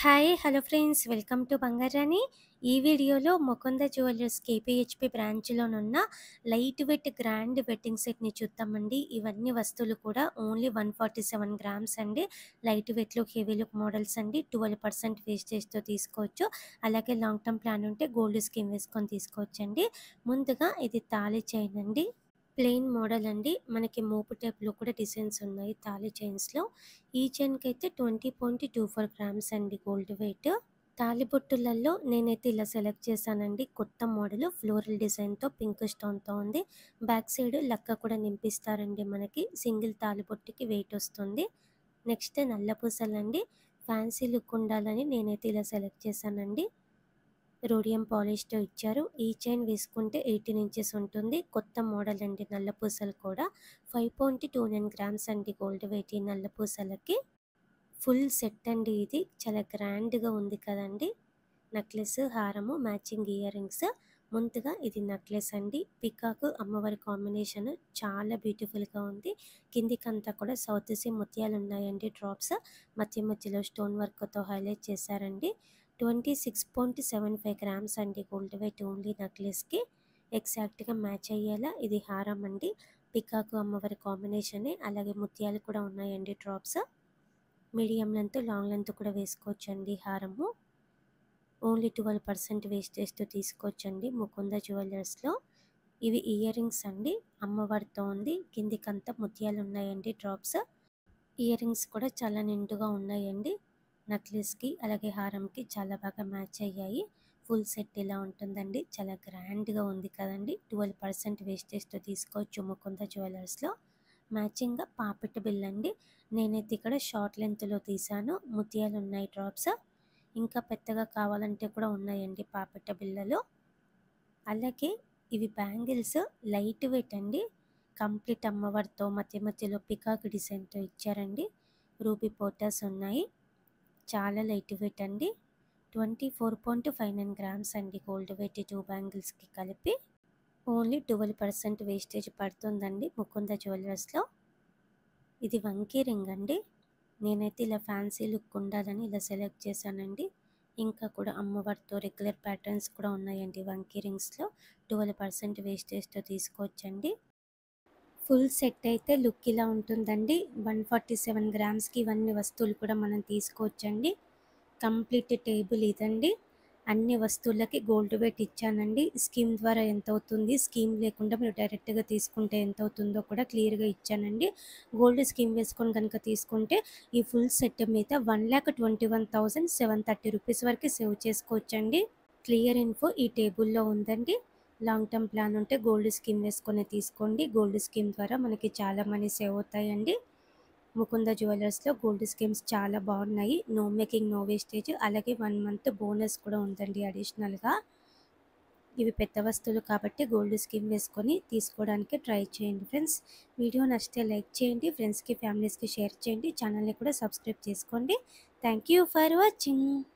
Hi! Hello friends. Welcome to Bangarani. ఈ వీడియోలో Mukunda jewellers KPHB బ్రాంచ్‌లోనున్న లైట్ వెయిట్ గ్రాండ్ వెడ్డింగ్ సెట్‌ని చూద్దామండి. ఇవన్నీ వస్తువులు కూడా ఓన్లీ 147 గ్రామ్స్ అండి. Light weight look, heavy look models అండి. 12% వేస్టేజ్‌తో తీసుకోవచ్చు. అలాగే లాంగ్ టర్మ్ ప్లాన్ ఉంటే గోల్డ్ స్కీమ్ వేసుకొని తీసుకోవచ్చండి. ముందుగా ఇది తాళి చైన్ అండి. ప్లెయిన్ మోడల్ అండి. మనకి మోపు టైప్‌లో కూడా డిజైన్స్ ఉన్నాయి తాళి చైన్స్‌లో. ఈ చైన్‌కైతే 20.24 గ్రామ్స్ అండి గోల్డ్ వెయిట్. తాళిబొట్టులలో నేనైతే ఇలా సెలెక్ట్ చేశానండి. కొత్త మోడల్ ఫ్లోరల్ డిజైన్‌తో పింక్ స్టోన్‌తో ఉంది. బ్యాక్ సైడ్ లక్క కూడా నింపిస్తారండి మనకి. సింగిల్ తాళిబొట్టుకి వెయిట్ వస్తుంది. నెక్స్ట్ నల్ల పూసలండి. ఫ్యాన్సీ లుక్ ఉండాలని నేనైతే ఇలా సెలెక్ట్ చేశానండి. రోడియం పాలిష్‌తో ఇచ్చారు. ఈ చైన్ వేసుకుంటే 18 ఇంచెస్ ఉంటుంది. కొత్త మోడల్ అండి నల్ల పూసలు కూడా. 5.29 గ్రామ్స్ అండి గోల్డ్ వెయిట్ ఈ నల్ల పూసలకి. ఫుల్ సెట్ అండి ఇది. చాలా గ్రాండ్‌గా ఉంది కదండీ! నెక్లెస్, హారము, మ్యాచింగ్ ఇయర్ రింగ్స్. ముందుగా ఇది నెక్లెస్ అండి. పికాక్, అమ్మవారి కాంబినేషన్ చాలా బ్యూటిఫుల్‌గా ఉంది. కిందికంతా కూడా సౌత్ సీ ముత్యాలు ఉన్నాయండి డ్రాప్స్. మధ్య మధ్యలో స్టోన్ వర్క్‌తో హైలైట్ చేశారండి. 26.75 గ్రామ్స్ అండి గోల్డ్ వెయిట్ ఓన్లీ నెక్లెస్‌కి. ఎగ్జాక్ట్‌గా మ్యాచ్ అయ్యేలా ఇది హారం అండి. పికాక్, అమ్మవారి కాంబినేషనే. అలాగే ముత్యాలు కూడా ఉన్నాయండి drops. Medium length, long length కూడా వేసుకోవచ్చండి హారము. ఓన్లీ 12% వేస్టేజ్‌తో తీసుకోవచ్చండి ముకుంద జ్యువెలర్స్‌లో. ఇవి ఇయర్ రింగ్స్ అండి. అమ్మవారితో ఉంది. కిందికంతా ముత్యాలు ఉన్నాయండి డ్రాప్స్. ఇయర్ రింగ్స్ కూడా చాలా నిండుగా ఉన్నాయండి. నెక్లెస్‌కి అలాగే హారంకి చాలా బాగా మ్యాచ్ అయ్యాయి. ఫుల్ సెట్ ఇలా ఉంటుందండి. చాలా గ్రాండ్‌గా ఉంది కదండీ! 12% వేస్టేజ్‌తో తీసుకోవచ్చు ముకుంద జ్యువెలర్స్‌లో. మ్యాచింగ్‌గా పాపెట్ బిల్ అండి. నేనైతే ఇక్కడ షార్ట్ లెంత్‌లో తీశాను. ముత్యాలు ఉన్నాయి డ్రాప్స్. ఇంకా పెద్దగా కావాలంటే కూడా ఉన్నాయండి పాపెట బిళ్ళలు. అలాగే ఇవి బ్యాంగిల్స్ లైట్ వెయిట్ అండి. కంప్లీట్ అమ్మవారితో మధ్య మధ్యలో పికాక్ డిజైన్‌తో ఇచ్చారండి. రూబీ పోటాస్ ఉన్నాయి. చాలా లైట్ వెయిట్ అండి. 24.59 గ్రామ్స్ అండి గోల్డ్ వెయిట్ 2 బ్యాంగిల్స్‌కి కలిపి. ఓన్లీ 12% వేస్టేజ్ పడుతుందండి ముకుంద జ్యువెలర్స్‌లో. ఇది వంకీ రింగ్ అండి. నేనైతే ఇలా ఫ్యాన్సీ లుక్ ఉండాలని ఇలా సెలెక్ట్ చేశానండి. ఇంకా కూడా అమ్మవారితో రెగ్యులర్ ప్యాటర్న్స్ కూడా ఉన్నాయండి వంకీ రింగ్స్‌లో. 12% వేస్టేజ్‌తో తీసుకోవచ్చండి. ఫుల్ సెట్ అయితే లుక్ ఇలా ఉంటుందండి. 147 గ్రామ్స్‌కి ఇవన్నీ వస్తువులు కూడా మనం తీసుకోవచ్చండి. కంప్లీట్ టేబుల్ ఇదండి. అన్ని వస్తువులకి గోల్డ్ వెయిట్ ఇచ్చానండి. స్కీమ్ ద్వారా ఎంతవుతుంది, స్కీమ్ లేకుండా మీరు డైరెక్ట్‌గా తీసుకుంటే ఎంతవుతుందో కూడా క్లియర్‌గా ఇచ్చానండి. గోల్డ్ స్కీమ్ వేసుకొని గనుక తీసుకుంటే ఈ ఫుల్ సెట్ మీద 1,21,730 రూపీస్ వరకు సేవ్ చేసుకోవచ్చండి. క్లియర్ ఇన్ఫో ఈ టేబుల్‌లో ఉందండి. లాంగ్ టర్మ్ ప్లాన్ ఉంటే గోల్డ్ స్కీమ్ వేసుకొని తీసుకోండి. గోల్డ్ స్కీమ్ ద్వారా మనకి చాలా మనీ సేవ్ అవుతాయండి. ముకుంద జ్యువెలర్స్‌లో గోల్డ్ స్కీమ్స్ చాలా బాగున్నాయి. No making, no wastage. అలాగే 1 మంత్ బోనస్ కూడా ఉందండి అడిషనల్‌గా. ఇవి పెద్ద వస్తువులు కాబట్టి గోల్డ్ స్కీమ్ వేసుకొని తీసుకోవడానికి ట్రై చేయండి ఫ్రెండ్స్. వీడియో నచ్చితే లైక్ చేయండి. ఫ్రెండ్స్‌కి, ఫ్యామిలీస్‌కి షేర్ చేయండి. ఛానల్‌ని కూడా సబ్స్క్రైబ్ చేసుకోండి. Thank you for watching.